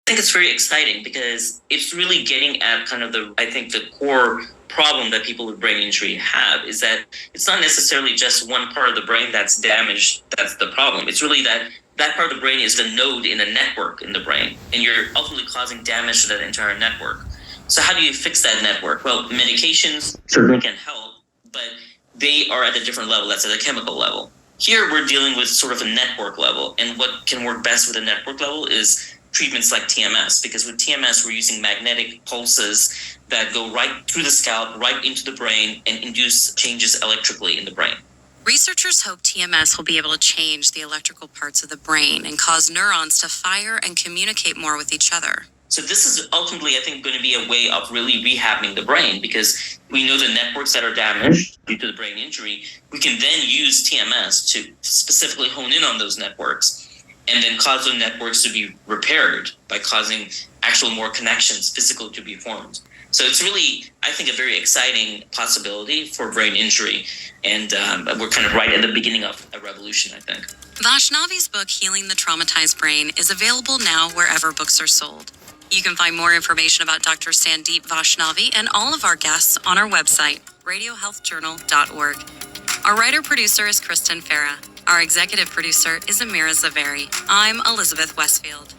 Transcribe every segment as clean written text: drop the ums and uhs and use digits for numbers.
I think it's very exciting because it's really getting at kind of the core problem that people with brain injury have is that it's not necessarily just one part of the brain that's damaged that's the problem. It's really that part of the brain is the node in a network in the brain, and you're ultimately causing damage to that entire network. So how do you fix that network? Well, medications certainly can help, but they are at a different level. That's at a chemical level. Here we're dealing with sort of a network level, and what can work best with a network level is treatments like TMS, because with TMS we're using magnetic pulses that go right through the scalp, right into the brain, and induce changes electrically in the brain. Researchers hope TMS will be able to change the electrical parts of the brain and cause neurons to fire and communicate more with each other. So this is ultimately, I think, going to be a way of really rehabbing the brain, because we know the networks that are damaged due to the brain injury, we can then use TMS to specifically hone in on those networks and then cause those networks to be repaired by causing actual more connections physically to be formed. So it's really, I think, a very exciting possibility for brain injury. And we're kind of right at the beginning of a revolution, I think. Vaishnavi's book, Healing the Traumatized Brain, is available now wherever books are sold. You can find more information about Dr. Sandeep Vaishnavi and all of our guests on our website, radiohealthjournal.org. Our writer-producer is Kristen Farah. Our executive producer is Amira Zaveri. I'm Elizabeth Westfield.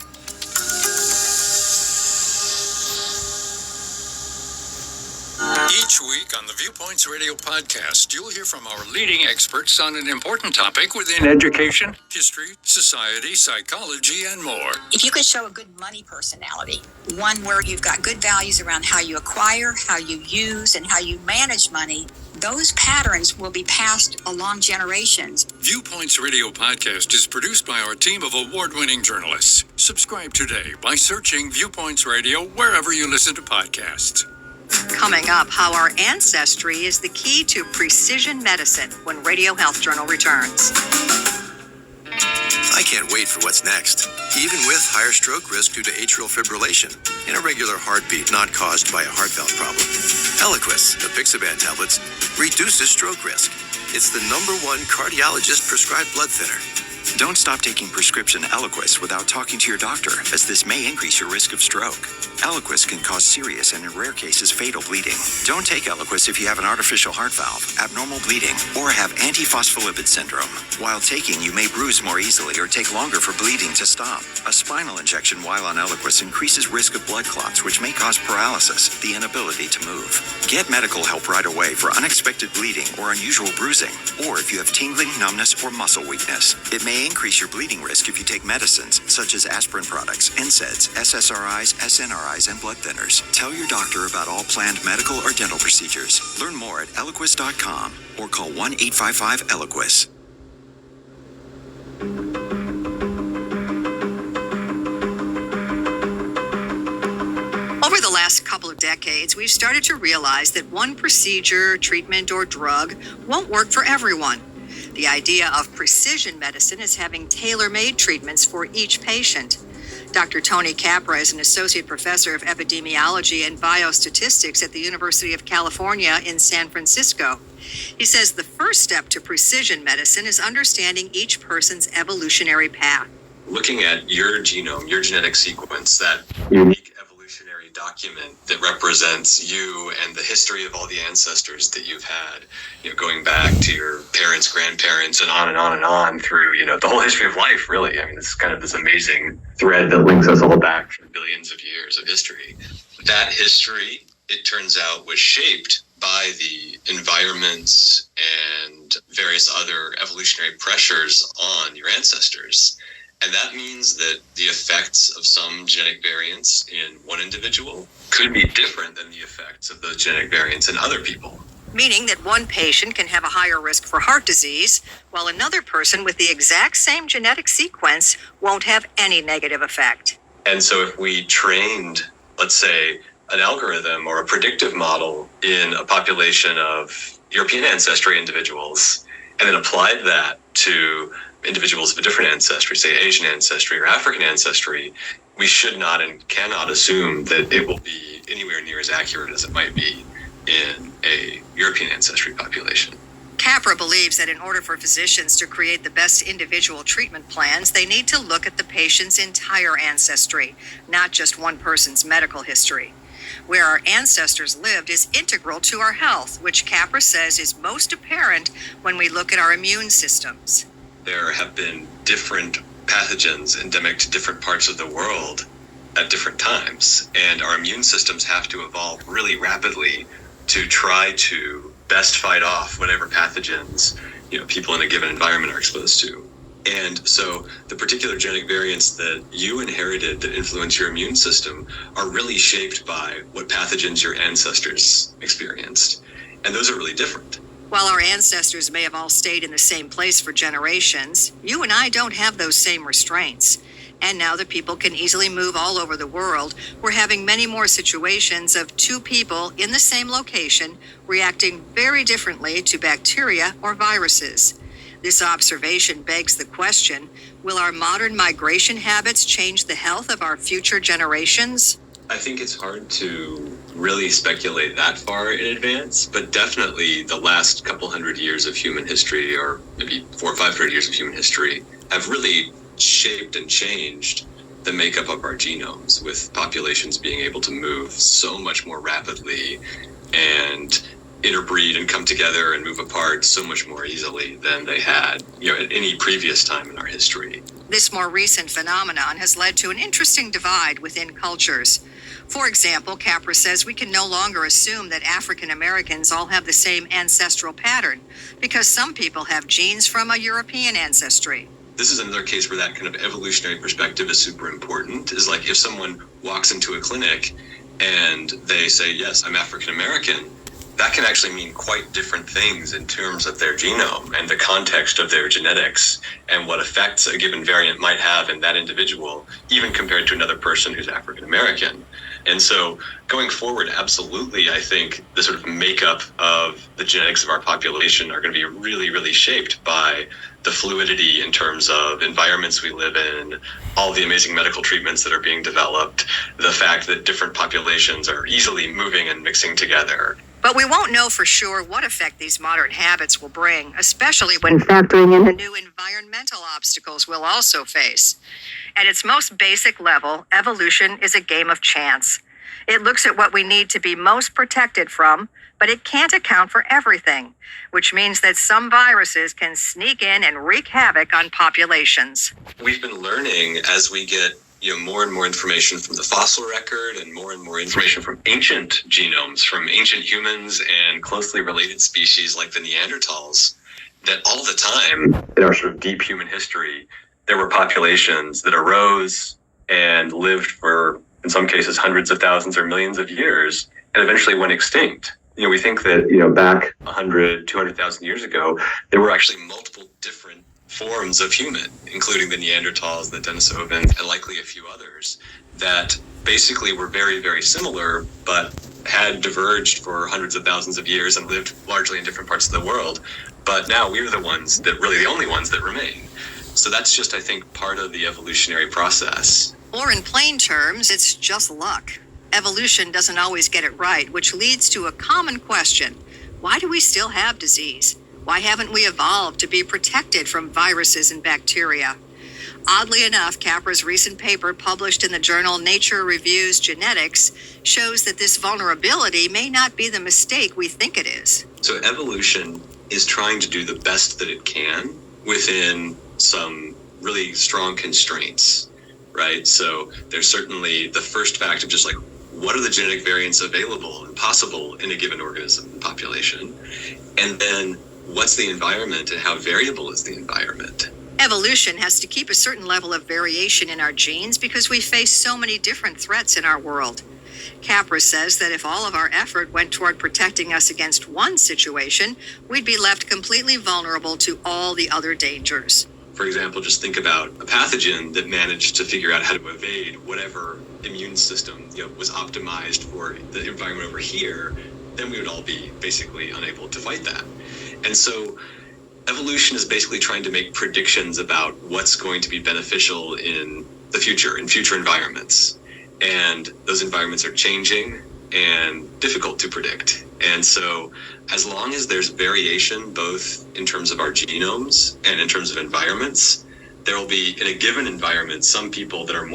Each week on the Viewpoints Radio podcast, you'll hear from our leading experts on an important topic within education, history, society, psychology, and more. If you could show a good money personality, one where you've got good values around how you acquire, how you use, and how you manage money, those patterns will be passed along generations. Viewpoints Radio podcast is produced by our team of award-winning journalists. Subscribe today by searching Viewpoints Radio wherever you listen to podcasts. Coming up, how our ancestry is the key to precision medicine when Radio Health Journal returns. I can't wait for what's next. Even with higher stroke risk due to atrial fibrillation, an irregular heartbeat not caused by a heart valve problem. Eliquis, the Pixaban tablets, reduces stroke risk. It's the #1 cardiologist prescribed blood thinner. Don't stop taking prescription Eliquis without talking to your doctor, as this may increase your risk of stroke. Eliquis can cause serious and, in rare cases, fatal bleeding. Don't take Eliquis if you have an artificial heart valve, abnormal bleeding, or have antiphospholipid syndrome. While taking, you may bruise more easily or take longer for bleeding to stop. A spinal injection while on Eliquis increases risk of blood clots, which may cause paralysis, the inability to move. Get medical help right away for unexpected bleeding or unusual bruising, or if you have tingling, numbness, or muscle weakness. It may increase your bleeding risk if you take medicines such as aspirin products, NSAIDs, SSRIs, SNRIs, and blood thinners. Tell your doctor about all planned medical or dental procedures. Learn more at Eliquis.com or call 1-855-ELIQUIS. Over the last couple of decades, we've started to realize that one procedure, treatment, or drug won't work for everyone. The idea of precision medicine is having tailor-made treatments for each patient. Dr. Tony Capra is an associate professor of epidemiology and biostatistics at the University of California in San Francisco. He says the first step to precision medicine is understanding each person's evolutionary path. Looking at your genome, your genetic sequence, that unique evolutionary document that represents you and the history of all the ancestors that you've had, going back to your parents, grandparents, and on and on and on through, the whole history of life, really. I mean, it's kind of this amazing thread that links us all back for billions of years of history. That history, it turns out, was shaped by the environments and various other evolutionary pressures on your ancestors. And that means that the effects of some genetic variants in one individual could be different than the effects of those genetic variants in other people. Meaning that one patient can have a higher risk for heart disease, while another person with the exact same genetic sequence won't have any negative effect. And so if we trained, let's say, an algorithm or a predictive model in a population of European ancestry individuals, and then applied that to individuals of a different ancestry, say Asian ancestry or African ancestry, we should not and cannot assume that it will be anywhere near as accurate as it might be in a European ancestry population. Capra believes that in order for physicians to create the best individual treatment plans, they need to look at the patient's entire ancestry, not just one person's medical history. Where our ancestors lived is integral to our health, which Capra says is most apparent when we look at our immune systems. There have been different pathogens endemic to different parts of the world at different times, and our immune systems have to evolve really rapidly to try to best fight off whatever pathogens people in a given environment are exposed to. And so the particular genetic variants that you inherited that influence your immune system are really shaped by what pathogens your ancestors experienced. And those are really different. While our ancestors may have all stayed in the same place for generations, you and I don't have those same restraints. And now that people can easily move all over the world, we're having many more situations of two people in the same location reacting very differently to bacteria or viruses. This observation begs the question, will our modern migration habits change the health of our future generations? I think it's hard to really speculate that far in advance, but definitely the last couple hundred years of human history, or maybe 400 or 500 years of human history, have really shaped and changed the makeup of our genomes, with populations being able to move so much more rapidly and interbreed and come together and move apart so much more easily than they had at any previous time in our history. This more recent phenomenon has led to an interesting divide within cultures. For example, Capra says we can no longer assume that African Americans all have the same ancestral pattern because some people have genes from a European ancestry. This is another case where that kind of evolutionary perspective is super important. Is like if someone walks into a clinic and they say, yes, I'm African American, that can actually mean quite different things in terms of their genome and the context of their genetics and what effects a given variant might have in that individual, even compared to another person who's African American. And so going forward, absolutely, I think the sort of makeup of the genetics of our population are going to be really, really shaped by the fluidity in terms of environments we live in, all the amazing medical treatments that are being developed, the fact that different populations are easily moving and mixing together. But we won't know for sure what effect these modern habits will bring, especially when factoring in the new environmental obstacles we'll also face. At its most basic level, evolution is a game of chance. It looks at what we need to be most protected from, but it can't account for everything, which means that some viruses can sneak in and wreak havoc on populations. We've been learning as we get more and more information from the fossil record and more information from ancient genomes, from ancient humans and closely related species like the Neanderthals, that all the time in our sort of deep human history, there were populations that arose and lived for, in some cases, hundreds of thousands or millions of years and eventually went extinct. We think that, back 100, 200,000 years ago, there were actually multiple different forms of human, including the Neanderthals, the Denisovans, and likely a few others, that basically were very, very similar, but had diverged for hundreds of thousands of years and lived largely in different parts of the world. But now we're the ones that really the only ones that remain. So that's just, I think, part of the evolutionary process. Or in plain terms, it's just luck. Evolution doesn't always get it right, which leads to a common question. Why do we still have disease? Why haven't we evolved to be protected from viruses and bacteria? Oddly enough, Capra's recent paper published in the journal Nature Reviews Genetics shows that this vulnerability may not be the mistake we think it is. So evolution is trying to do the best that it can within some really strong constraints, right? So there's certainly the first fact of just like, what are the genetic variants available and possible in a given organism and population? And then what's the environment and how variable is the environment? Evolution has to keep a certain level of variation in our genes because we face so many different threats in our world. Capra says that if all of our effort went toward protecting us against one situation, we'd be left completely vulnerable to all the other dangers. For example, just think about a pathogen that managed to figure out how to evade whatever immune system was optimized for the environment over here, then we would all be basically unable to fight that. And so evolution is basically trying to make predictions about what's going to be beneficial in the future, in future environments. And those environments are changing. and difficult to predict. And so as long as there's variation, both in terms of our genomes and in terms of environments, there will be, in a given environment, some people that are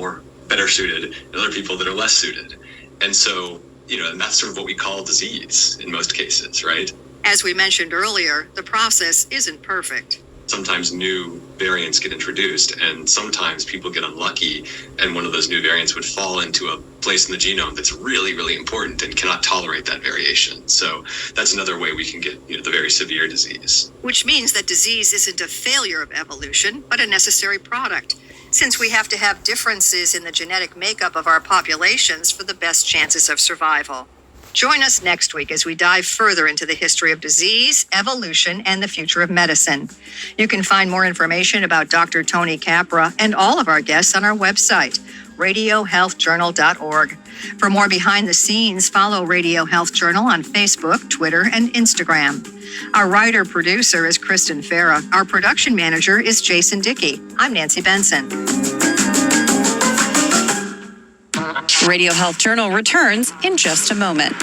better suited and other people that are less suited. And so, and that's sort of what we call disease in most cases, right? As we mentioned earlier, the process isn't perfect. Sometimes new variants get introduced, and sometimes people get unlucky, and one of those new variants would fall into a place in the genome that's really, really important and cannot tolerate that variation. So that's another way we can get the very severe disease. Which means that disease isn't a failure of evolution, but a necessary product, since we have to have differences in the genetic makeup of our populations for the best chances of survival. Join us next week as we dive further into the history of disease, evolution, and the future of medicine. You can find more information about Dr. Tony Capra and all of our guests on our website, radiohealthjournal.org. For more behind the scenes, follow Radio Health Journal on Facebook, Twitter, and Instagram. Our writer-producer is Kristen Farah. Our production manager is Jason Dickey. I'm Nancy Benson. Radio Health Journal returns in just a moment.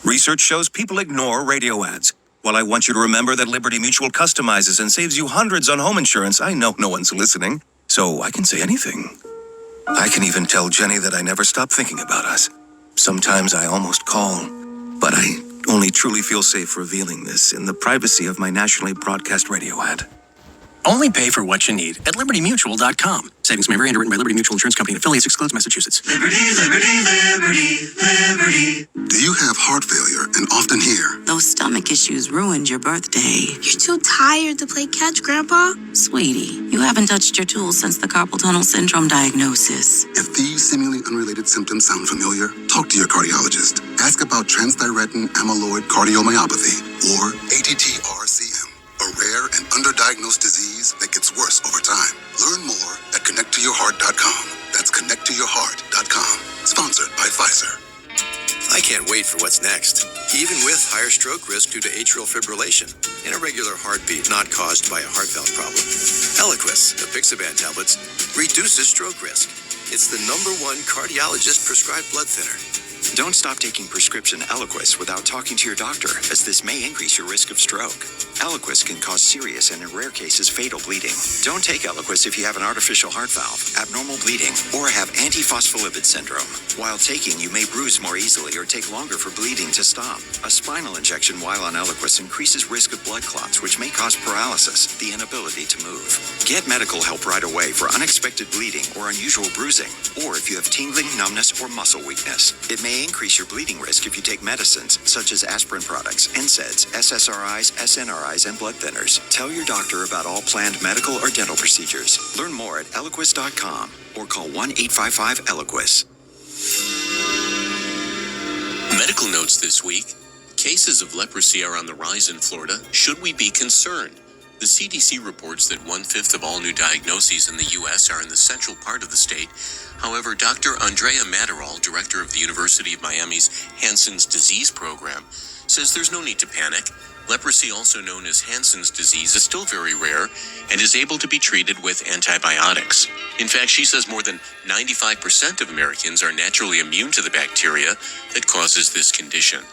Research shows people ignore radio ads. While I want you to remember that Liberty Mutual customizes and saves you hundreds on home insurance, I know no one's listening, so I can say anything. I can even tell Jenny that I never stop thinking about us. Sometimes I almost call, but I only truly feel safe revealing this in the privacy of my nationally broadcast radio ad. Only pay for what you need at LibertyMutual.com. Savings may vary, underwritten by Liberty Mutual Insurance Company and affiliates, excludes Massachusetts. Liberty, liberty, liberty, liberty. Do you have heart failure and often hear, "Those stomach issues ruined your birthday"? "You're too tired to play catch, Grandpa." Sweetie, you haven't touched your tools since the carpal tunnel syndrome diagnosis. If these seemingly unrelated symptoms sound familiar, talk to your cardiologist. Ask about transthyretin amyloid cardiomyopathy, or ATTR-CM. A rare and underdiagnosed disease that gets worse over time. Learn more at connecttoyourheart.com. That's connecttoyourheart.com. Sponsored by Pfizer. I can't wait for what's next. Even with higher stroke risk due to atrial fibrillation, an irregular heartbeat not caused by a heart valve problem. Eliquis, the Pixaban tablets, reduces stroke risk. It's the #1 cardiologist prescribed blood thinner. Don't stop taking prescription Eliquis without talking to your doctor, as this may increase your risk of stroke. Eliquis can cause serious and, in rare cases, fatal bleeding. Don't take Eliquis if you have an artificial heart valve, abnormal bleeding, or have antiphospholipid syndrome. While taking, you may bruise more easily or take longer for bleeding to stop. A spinal injection while on Eliquis increases risk of blood clots, which may cause paralysis, the inability to move. Get medical help right away for unexpected bleeding or unusual bruising, or if you have tingling, numbness, or muscle weakness. It may increase your bleeding risk if you take medicines such as aspirin products, NSAIDs, SSRIs, SNRIs, and blood thinners. Tell your doctor about all planned medical or dental procedures. Learn more at Eliquis.com or call 1-855-ELIQUIS. Medical notes this week. Cases of leprosy are on the rise in Florida. Should we be concerned? The CDC reports that 1/5 of all new diagnoses in the U.S. are in the central part of the state. However, Dr. Andrea Maderol, director of the University of Miami's Hansen's Disease Program, says there's no need to panic. Leprosy, also known as Hansen's disease, is still very rare and is able to be treated with antibiotics. In fact, she says more than 95% of Americans are naturally immune to the bacteria that causes this condition.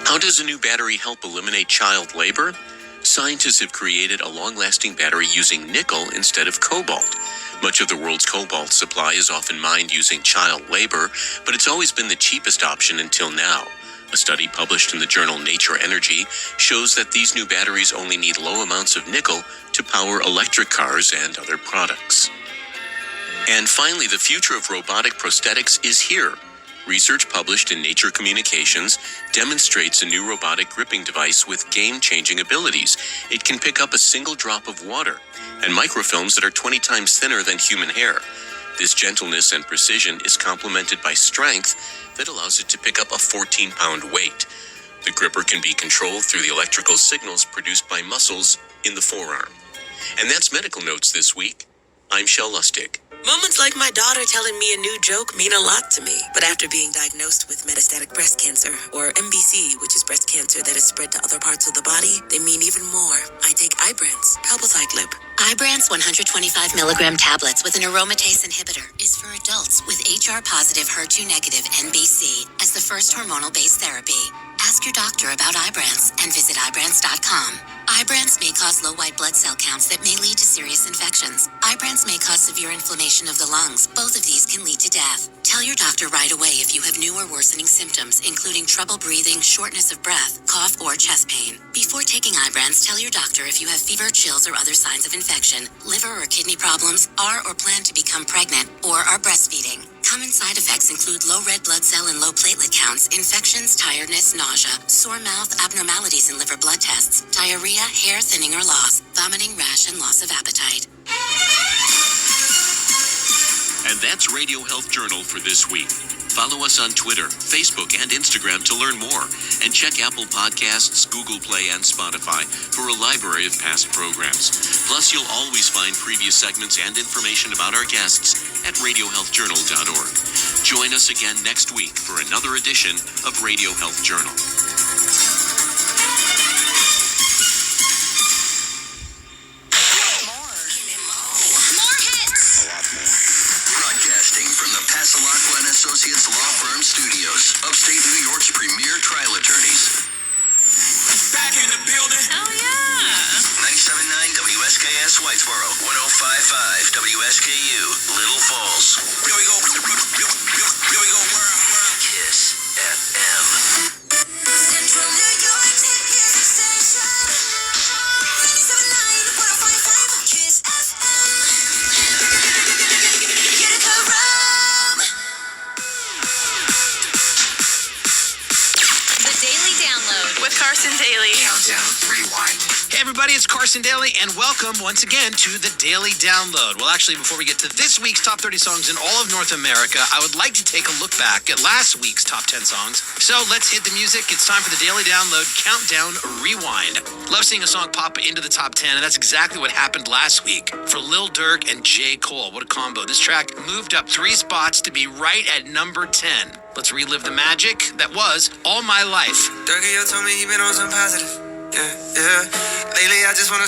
How does a new battery help eliminate child labor? Scientists have created a long-lasting battery using nickel instead of cobalt. Much of the world's cobalt supply is often mined using child labor, but it's always been the cheapest option until now. A study published in the journal Nature Energy shows that these new batteries only need low amounts of nickel to power electric cars and other products. And finally, the future of robotic prosthetics is here. Research published in Nature Communications demonstrates a new robotic gripping device with game-changing abilities. It can pick up a single drop of water and microfilms that are 20 times thinner than human hair. This gentleness and precision is complemented by strength that allows it to pick up a 14-pound weight. The gripper can be controlled through the electrical signals produced by muscles in the forearm. And that's Medical Notes this week. I'm Shel Lustig. Moments like my daughter telling me a new joke mean a lot to me. But after being diagnosed with metastatic breast cancer, or MBC, which is breast cancer that is spread to other parts of the body, they mean even more. I take Ibrance, palbociclib. Ibrance 125 milligram tablets with an aromatase inhibitor is for adults with HR-positive HER2-negative NBC as the first hormonal-based therapy. Ask your doctor about Ibrance and visit Ibrance.com. Ibrance may cause low white blood cell counts that may lead to serious infections. Ibrance may cause severe inflammation of the lungs. Both of these can lead to death. Tell your doctor right away if you have new or worsening symptoms, including trouble breathing, shortness of breath, cough, or chest pain. Before taking Ibrance, tell your doctor if you have fever, chills, or other signs of infection, liver or kidney problems, are or plan to become pregnant, or are breastfeeding. Common side effects include low red blood cell and low platelet counts, infections, tiredness, nausea, sore mouth, abnormalities in liver blood tests, diarrhea, hair thinning or loss, vomiting, rash, and loss of appetite. And that's Radio Health Journal for this week. Follow us on Twitter, Facebook, and Instagram to learn more. And check Apple Podcasts, Google Play, and Spotify for a library of past programs. Plus, you'll always find previous segments and information about our guests at radiohealthjournal.org. Join us again next week for another edition of Radio Health Journal. Broadcasting from the Passalacqua and Associates Law Firm Studios, upstate New York's premier trial attorneys. Back in the building. Oh, yeah. 97.9 WSKS Whitesboro, 105.5 WSKU Little Falls. Here we go. Here we go. World. Kiss FM. Central New York Music Station. 97.9 105.5 Kiss FM. Utica Rome. The Daily Download with Carson Daly. Countdown. Rewind. Hey everybody, it's Carson Daly, and welcome once again to the Daily Download. Well, actually, before we get to this week's top 30 songs in all of North America, I would like to take a look back at last week's top 10 songs. So let's hit the music. It's time for the Daily Download Countdown Rewind. Love seeing a song pop into the top 10, and that's exactly what happened last week for Lil Durk and J. Cole. What a combo. This track moved up 3 spots to be right at number 10. Let's relive the magic that was All My Life. Durky, you told me you been on some positive. Yeah. Lately, I just wanna